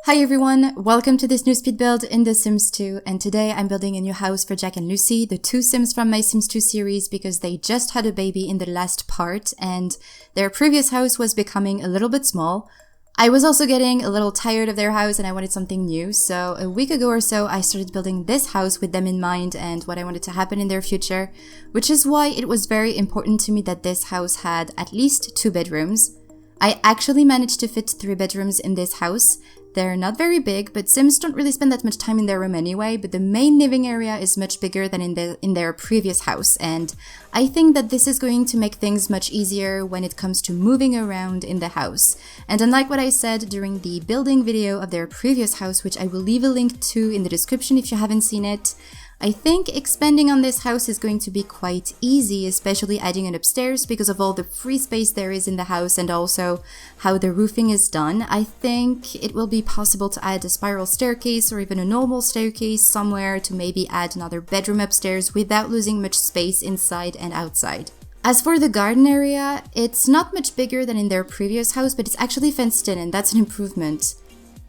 Hi everyone, welcome to this new speed build in The Sims 2, and today I'm building a new house for Jack and Lucy, the two Sims from my Sims 2 series, because they just had a baby in the last part and their previous house was becoming a little bit small. I was also getting a little tired of their house and I wanted something new, so a week ago or so I started building this house with them in mind and what I wanted to happen in their future, which is why it was very important to me that this house had at least 2 bedrooms. I actually managed to fit 3 bedrooms in this house. They're not very big, but Sims don't really spend that much time in their room anyway, but the main living area is much bigger than in their previous house, and I think that this is going to make things much easier when it comes to moving around in the house. And unlike what I said during the building video of their previous house, which I will leave a link to in the description if you haven't seen it, I think expanding on this house is going to be quite easy, especially adding an upstairs because of all the free space there is in the house and also how the roofing is done. I think it will be possible to add a spiral staircase or even a normal staircase somewhere to maybe add another bedroom upstairs without losing much space inside and outside. As for the garden area, it's not much bigger than in their previous house, but it's actually fenced in and that's an improvement.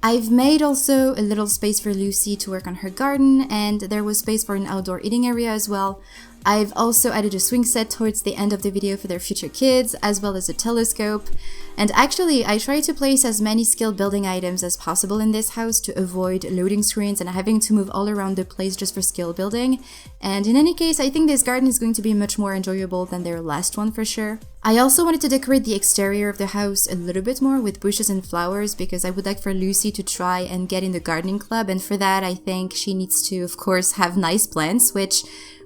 I've made also a little space for Lucy to work on her garden, and there was space for an outdoor eating area as well. I've also added a swing set towards the end of the video for their future kids, as well as a telescope. And actually, I try to place as many skill building items as possible in this house to avoid loading screens and having to move all around the place just for skill building. And in any case, I think this garden is going to be much more enjoyable than their last one for sure. I also wanted to decorate the exterior of the house a little bit more with bushes and flowers because I would like for Lucy to try and get in the gardening club, and for that I think she needs to, of course, have nice plants, which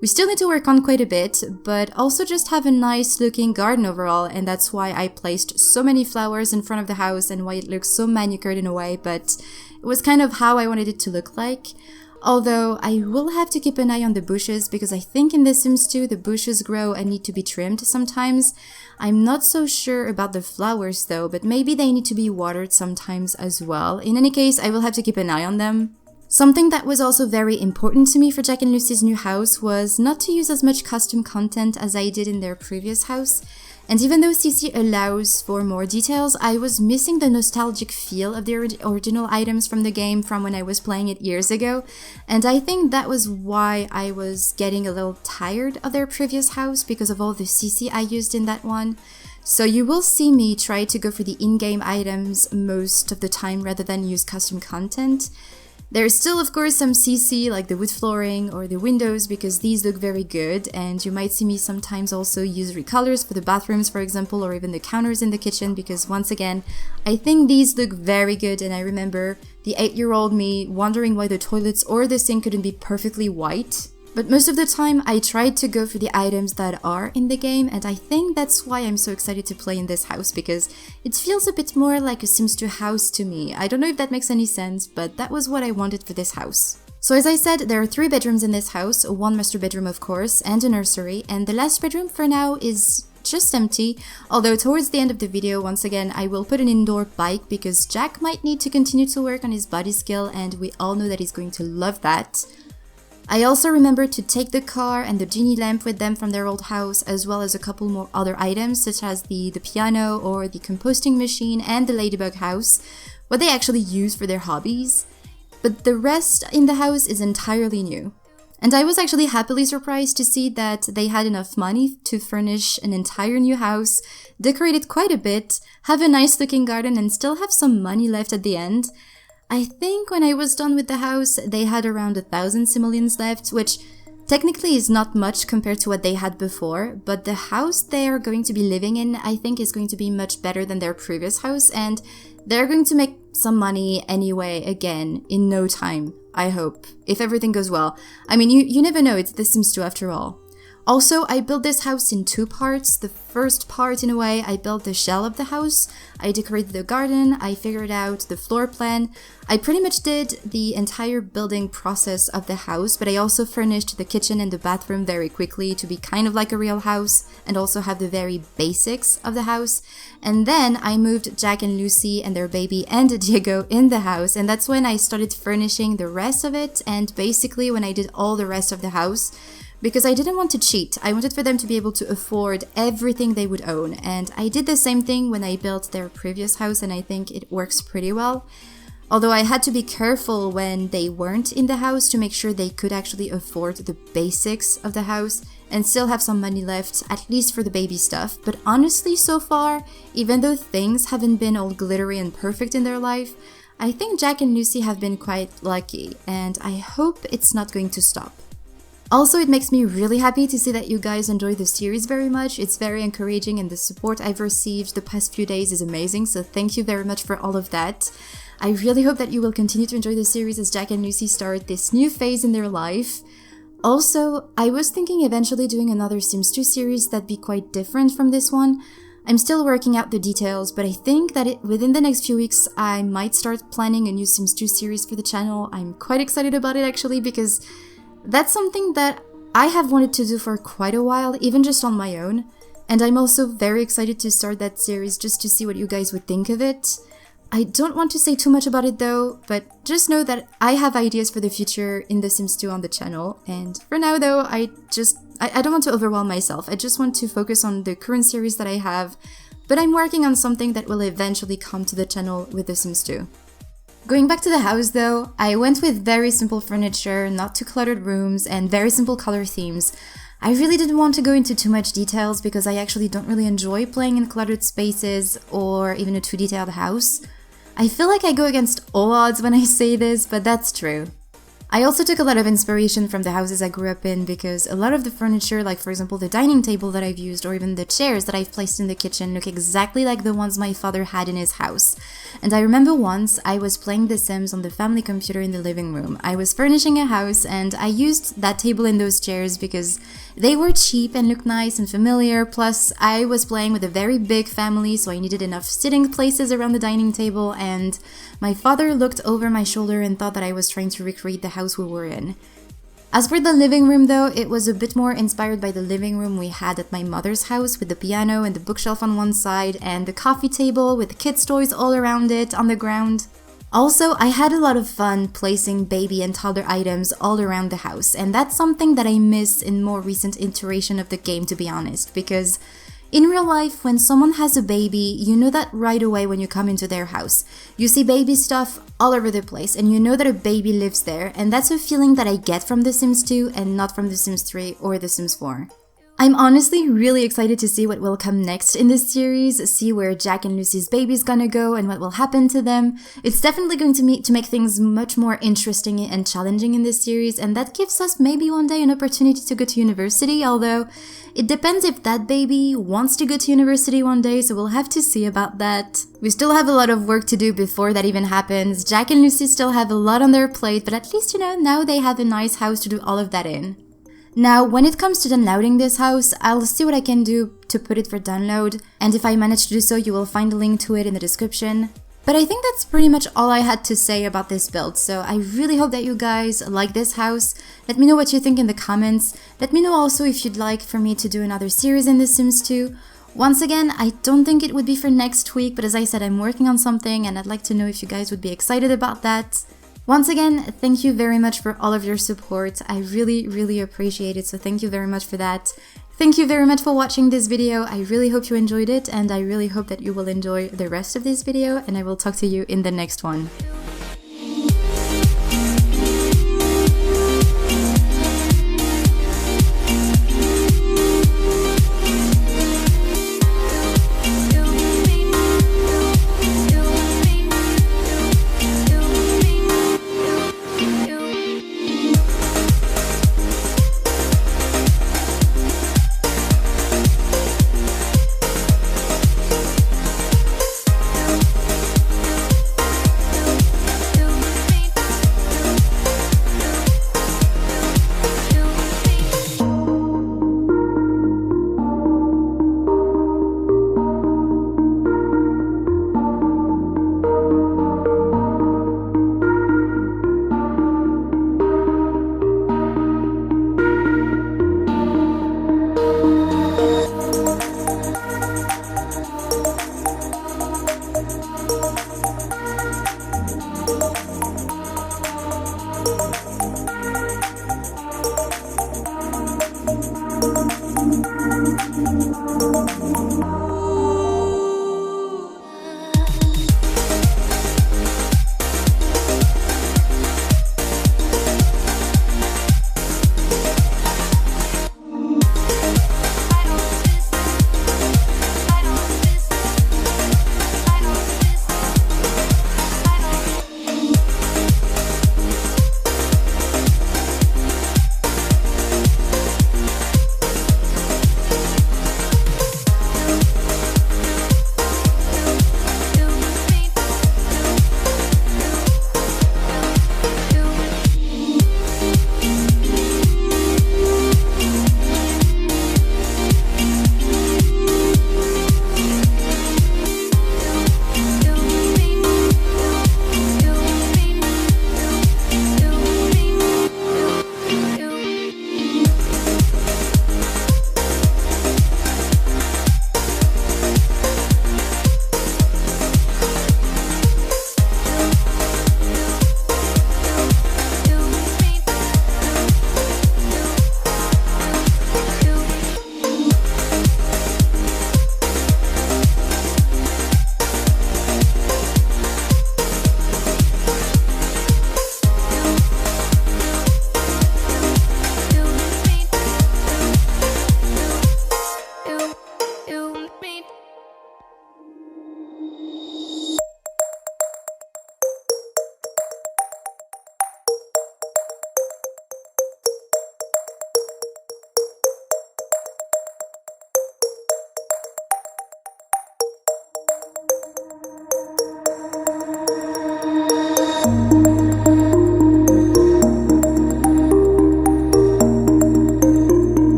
we still need to work on quite a bit, but also just have a nice looking garden overall, and that's why I placed so many flowers in front of the house and why it looks so manicured in a way, but it was kind of how I wanted it to look like. Although I will have to keep an eye on the bushes because I think in The Sims 2 the bushes grow and need to be trimmed sometimes. I'm not so sure about the flowers though, but maybe they need to be watered sometimes as well. In any case, I will have to keep an eye on them. Something that was also very important to me for Jack and Lucy's new house was not to use as much custom content as I did in their previous house. And even though CC allows for more details, I was missing the nostalgic feel of the original items from the game from when I was playing it years ago. And I think that was why I was getting a little tired of their previous house because of all the CC I used in that one. So you will see me try to go for the in-game items most of the time rather than use custom content. There's still, of course, some CC like the wood flooring or the windows because these look very good, and you might see me sometimes also use recolors for the bathrooms, for example, or even the counters in the kitchen because, once again, I think these look very good, and I remember the 8-year-old me wondering why the toilets or the sink couldn't be perfectly white. But most of the time, I tried to go for the items that are in the game, and I think that's why I'm so excited to play in this house, because it feels a bit more like a Sims 2 house to me. I don't know if that makes any sense, but that was what I wanted for this house. So as I said, there are 3 bedrooms in this house, 1 master bedroom of course, and a nursery, and the last bedroom for now is just empty, although towards the end of the video, once again, I will put an indoor bike because Jack might need to continue to work on his body skill, and we all know that he's going to love that. I also remembered to take the car and the genie lamp with them from their old house, as well as a couple more other items such as the piano or the composting machine and the ladybug house, what they actually use for their hobbies. But the rest in the house is entirely new. And I was actually happily surprised to see that they had enough money to furnish an entire new house, decorate it quite a bit, have a nice looking garden and still have some money left at the end. I think when I was done with the house, they had around 1,000 simoleons left, which technically is not much compared to what they had before, but the house they are going to be living in, I think, is going to be much better than their previous house, and they're going to make some money anyway, again, in no time, I hope, if everything goes well. I mean, you never know, it's The Sims 2 after all. Also, I built this house in 2 parts. The first part, in a way, I built the shell of the house, I decorated the garden, I figured out the floor plan. I pretty much did the entire building process of the house, but I also furnished the kitchen and the bathroom very quickly to be kind of like a real house and also have the very basics of the house. And then I moved Jack and Lucy and their baby and Diego in the house, and that's when I started furnishing the rest of it, and basically when I did all the rest of the house. Because I didn't want to cheat, I wanted for them to be able to afford everything they would own, and I did the same thing when I built their previous house and I think it works pretty well. Although I had to be careful when they weren't in the house to make sure they could actually afford the basics of the house and still have some money left, at least for the baby stuff. But honestly, so far, even though things haven't been all glittery and perfect in their life, I think Jack and Lucy have been quite lucky, and I hope it's not going to stop. Also, it makes me really happy to see that you guys enjoy the series very much. It's very encouraging, and the support I've received the past few days is amazing, so thank you very much for all of that. I really hope that you will continue to enjoy the series as Jack and Lucy start this new phase in their life. Also, I was thinking eventually doing another Sims 2 series that'd be quite different from this one. I'm still working out the details, but I think that within the next few weeks I might start planning a new Sims 2 series for the channel. I'm quite excited about it actually, because that's something that I have wanted to do for quite a while, even just on my own. And I'm also very excited to start that series just to see what you guys would think of it. I don't want to say too much about it though, but just know that I have ideas for the future in The Sims 2 on the channel, and for now though, I don't want to overwhelm myself. I just want to focus on the current series that I have, but I'm working on something that will eventually come to the channel with The Sims 2. Going back to the house though, I went with very simple furniture, not too cluttered rooms, and very simple color themes. I really didn't want to go into too much details because I actually don't really enjoy playing in cluttered spaces or even a too detailed house. I feel like I go against all odds when I say this, but that's true. I also took a lot of inspiration from the houses I grew up in because a lot of the furniture, like for example the dining table that I've used or even the chairs that I've placed in the kitchen, look exactly like the ones my father had in his house. And I remember once I was playing The Sims on the family computer in the living room. I was furnishing a house and I used that table and those chairs because they were cheap and looked nice and familiar, plus I was playing with a very big family, so I needed enough sitting places around the dining table, and my father looked over my shoulder and thought that I was trying to recreate the house we were in. As for the living room though, it was a bit more inspired by the living room we had at my mother's house, with the piano and the bookshelf on one side and the coffee table with the kids' toys all around it on the ground. Also, I had a lot of fun placing baby and toddler items all around the house, and that's something that I miss in more recent iteration of the game, to be honest, because in real life, when someone has a baby, you know that right away when you come into their house. You see baby stuff all over the place, and you know that a baby lives there, and that's a feeling that I get from The Sims 2 and not from The Sims 3 or The Sims 4. I'm honestly really excited to see what will come next in this series, see where Jack and Lucy's baby's gonna go and what will happen to them. It's definitely going to make things much more interesting and challenging in this series, and that gives us maybe one day an opportunity to go to university, although it depends if that baby wants to go to university one day, so we'll have to see about that. We still have a lot of work to do before that even happens. Jack and Lucy still have a lot on their plate, but at least, you know, now they have a nice house to do all of that in. Now, when it comes to downloading this house, I'll see what I can do to put it for download, and if I manage to do so, you will find a link to it in the description. But I think that's pretty much all I had to say about this build, so I really hope that you guys like this house. Let me know what you think in the comments. Let me know also if you'd like for me to do another series in The Sims 2. Once again, I don't think it would be for next week, but as I said, I'm working on something and I'd like to know if you guys would be excited about that. Once again, thank you very much for all of your support. I really appreciate it, so thank you very much for that. Thank you very much for watching this video. I really hope you enjoyed it, and I really hope that you will enjoy the rest of this video, and I will talk to you in the next one.